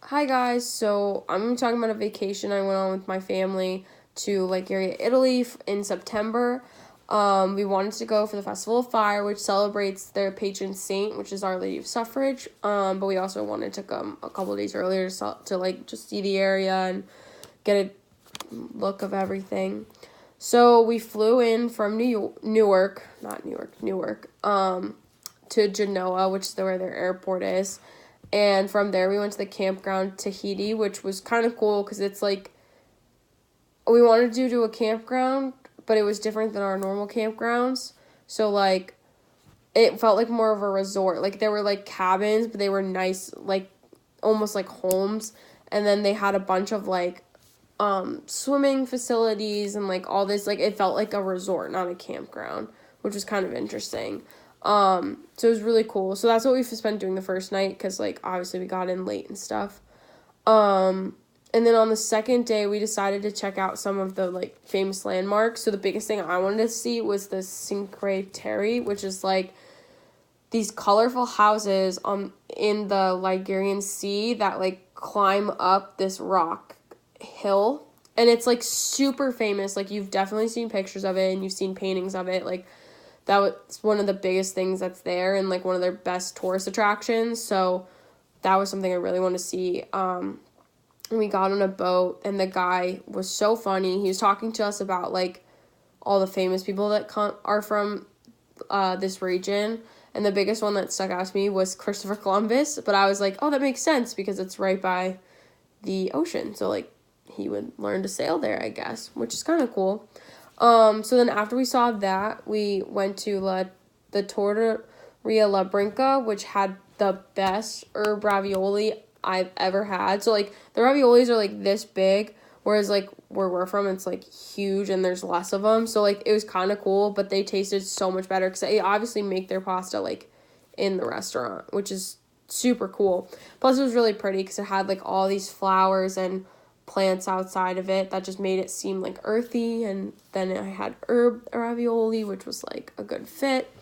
Hi guys, so I'm talking about a vacation I went on with my family to Liguria, Italy in September. We wanted to go for the Festival of Fire, which celebrates their patron saint, which is Our Lady of Suffrage. But we also wanted to come a couple of days earlier to just see the area and get a look of everything. So we flew in from Newark, to Genoa, which is where their airport is. And from there, we went to the campground Tahiti, which was kind of cool because it's we wanted to do a campground, but it was different than our normal campgrounds. So, it felt like more of a resort. There were, cabins, but they were nice, almost like homes. And then they had a bunch of, swimming facilities and, all this. It felt like a resort, not a campground, which was kind of interesting. So it was really cool. So that's what we spent doing the first night because, obviously we got in late and stuff. And then on the second day, we decided to check out some of the, famous landmarks. So the biggest thing I wanted to see was the Cinque Terre, which is, these colorful houses in the Ligurian Sea that, climb up this rock hill. And it's, super famous. You've definitely seen pictures of it and you've seen paintings of it. That was one of the biggest things that's there and, one of their best tourist attractions. So that was something I really want to see. We got on a boat, and the guy was so funny. He was talking to us about, all the famous people that are from this region. And the biggest one that stuck out to me was Christopher Columbus. But I was like, oh, that makes sense because it's right by the ocean. So, he would learn to sail there, I guess, which is kind of cool. So then after we saw that, we went to the Torteria La Brinca, which had the best herb ravioli I've ever had. So, the raviolis are, this big, whereas, where we're from, it's, huge and there's less of them. So, it was kind of cool, but they tasted so much better because they obviously make their pasta, in the restaurant, which is super cool. Plus, it was really pretty because it had, all these flowers and plants outside of it that just made it seem earthy. And then I had herb ravioli, which was a good fit.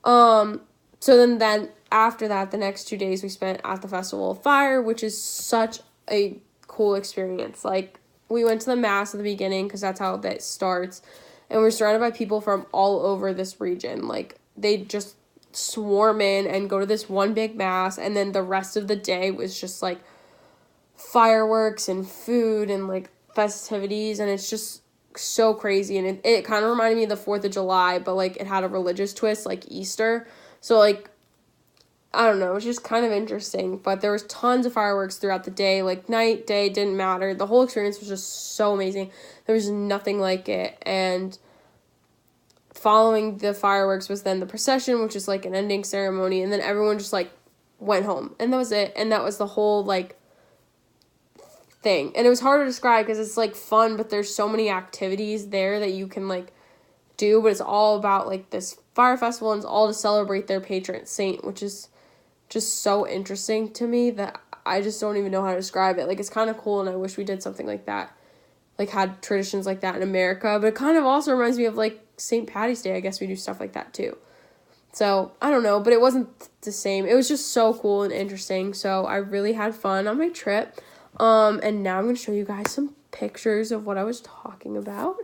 So then after that, the next 2 days we spent at the Festival of Fire, which is such a cool experience. We went to the mass at the beginning because that's how that starts, and we're surrounded by people from all over this region. They just swarm in and go to this one big mass, and then the rest of the day was just fireworks and food and festivities, and it's just so crazy. And it kind of reminded me of the 4th of July, but it had a religious twist like Easter. So I don't know, it's just kind of interesting. But there was tons of fireworks throughout the day, night, day, didn't matter. The whole experience was just so amazing. There was nothing like it. And following the fireworks was then the procession, which is an ending ceremony, and then everyone just went home, and that was it. And that was the whole thing. And it was hard to describe because it's fun, but there's so many activities there that you can do, but it's all about this fire festival, and it's all to celebrate their patron saint, which is just so interesting to me that I just don't even know how to describe it. It's kind of cool, and I wish we did something like that, had traditions like that in America. But it kind of also reminds me of St. Patty's Day. I guess we do stuff like that too. So I don't know, but it wasn't the same. It was just so cool and interesting. So I really had fun on my trip. And now I'm going to show you guys some pictures of what I was talking about.